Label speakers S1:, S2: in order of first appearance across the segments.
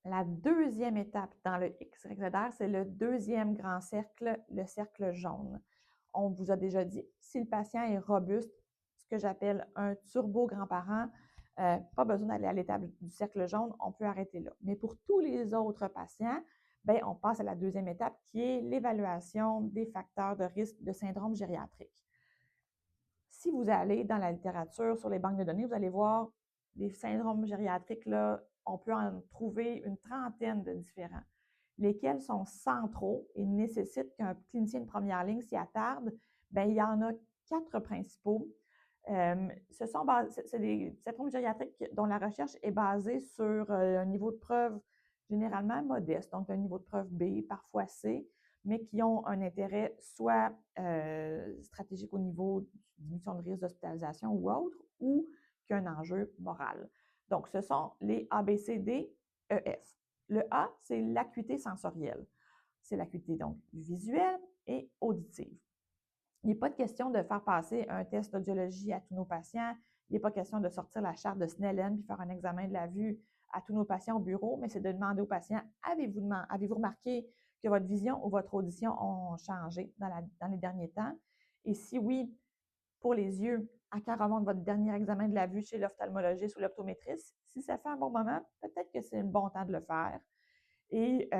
S1: La deuxième étape dans le XYZR, c'est le deuxième grand cercle, le cercle jaune. On vous a déjà dit, si le patient est robuste, ce que j'appelle un turbo-grand-parent, pas besoin d'aller à l'étape du cercle jaune, on peut arrêter là. Mais pour tous les autres patients, bien, on passe à la deuxième étape qui est l'évaluation des facteurs de risque de syndrome gériatrique. Si vous allez dans la littérature, sur les banques de données, vous allez voir les syndromes gériatriques, là, on peut en trouver une trentaine de différents, lesquels sont centraux et nécessitent qu'un clinicien de première ligne s'y attarde. Bien, il y en a 4 principaux. C'est des syndromes gériatriques dont la recherche est basée sur un niveau de preuve généralement modeste, donc un niveau de preuve B, parfois C, mais qui ont un intérêt soit stratégique au niveau de diminution de risque d'hospitalisation ou autre, ou qui a un enjeu moral. Donc, ce sont les ABCD, EF. Le A, c'est l'acuité sensorielle. C'est l'acuité donc visuelle et auditive. Il n'est pas de question de faire passer un test d'audiologie à tous nos patients. Il n'est pas question de sortir la charte de Snellen puis faire un examen de la vue à tous nos patients au bureau, mais c'est de demander aux patients, avez-vous remarqué que votre vision ou votre audition ont changé dans les derniers temps? Et si oui, pour les yeux, à quand remonte votre dernier examen de la vue chez l'ophtalmologiste ou l'optométriste? Si ça fait un bon moment, peut-être que c'est un bon temps de le faire. Et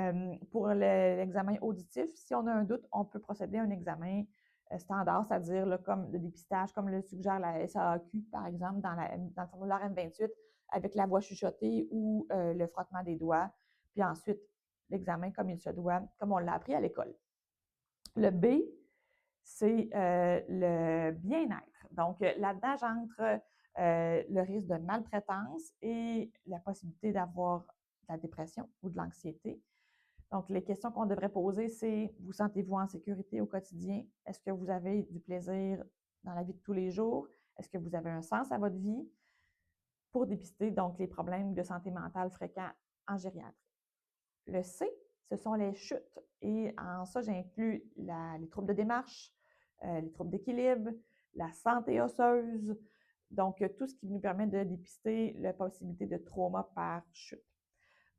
S1: pour l'examen auditif, si on a un doute, on peut procéder à un examen standard, c'est-à-dire là, comme le dépistage, comme le suggère la SAAQ, par exemple, dans le formulaire M28, avec la voix chuchotée ou le frottement des doigts. Puis ensuite, l'examen comme il se doit, comme on l'a appris à l'école. Le B, c'est le bien-être. Donc, là-dedans, j'entre le risque de maltraitance et la possibilité d'avoir de la dépression ou de l'anxiété. Donc, les questions qu'on devrait poser, c'est vous sentez-vous en sécurité au quotidien? Est-ce que vous avez du plaisir dans la vie de tous les jours? Est-ce que vous avez un sens à votre vie? Pour dépister donc les problèmes de santé mentale fréquents en gériatrie. Le C, ce sont les chutes. Et en ça, j'inclus les troubles de démarche, les troubles d'équilibre, la santé osseuse, donc tout ce qui nous permet de dépister la possibilité de trauma par chute.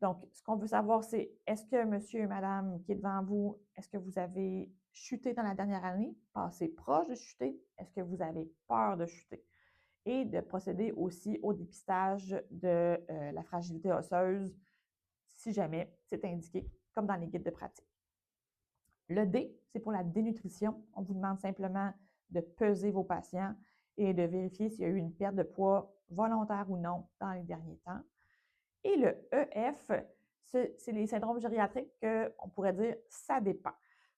S1: Donc, ce qu'on veut savoir, c'est est-ce que monsieur et madame qui est devant vous, est-ce que vous avez chuté dans la dernière année, passé proche de chuter? Est-ce que vous avez peur de chuter? Et de procéder aussi au dépistage de la fragilité osseuse, si jamais c'est indiqué, comme dans les guides de pratique. Le D, c'est pour la dénutrition. On vous demande simplement de peser vos patients et de vérifier s'il y a eu une perte de poids volontaire ou non dans les derniers temps. Et le EF, c'est les syndromes gériatriques qu'on pourrait dire « ça dépend ».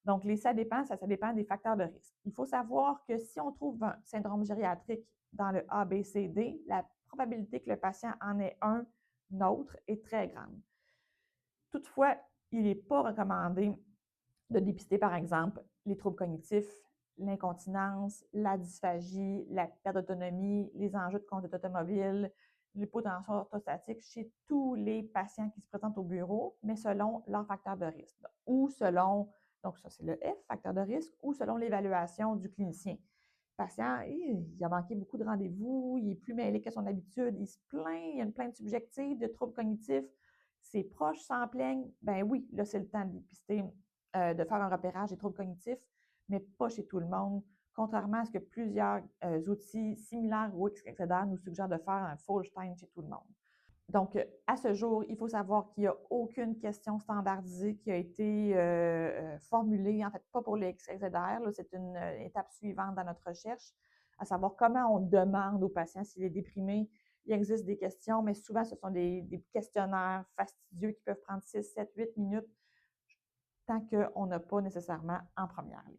S1: Donc, les ça dépend des facteurs de risque. Il faut savoir que si on trouve un syndrome gériatrique dans le ABCD, la probabilité que le patient en ait un autre est très grande. Toutefois, il n'est pas recommandé de dépister, par exemple, les troubles cognitifs, l'incontinence, la dysphagie, la perte d'autonomie, les enjeux de conduite automobile, l'hypotension orthostatique chez tous les patients qui se présentent au bureau, mais selon leur facteur de risque ou selon, donc ça c'est le F, facteur de risque, ou selon l'évaluation du clinicien. Le patient, il a manqué beaucoup de rendez-vous, il est plus mêlé que son habitude, il se plaint, il y a une plainte subjective de troubles cognitifs, ses proches s'en plaignent, ben oui, là c'est le temps de dépister, de faire un repérage des troubles cognitifs, mais pas chez tout le monde, contrairement à ce que plusieurs outils similaires au XYZR nous suggèrent de faire un Fallstein chez tout le monde. Donc, à ce jour, il faut savoir qu'il n'y a aucune question standardisée qui a été formulée, en fait, pas pour le XYZR, c'est une étape suivante dans notre recherche, à savoir comment on demande aux patients s'il est déprimé. Il existe des questions, mais souvent, ce sont des questionnaires fastidieux qui peuvent prendre 6, 7, 8 minutes tant qu'on n'a pas nécessairement en première ligne.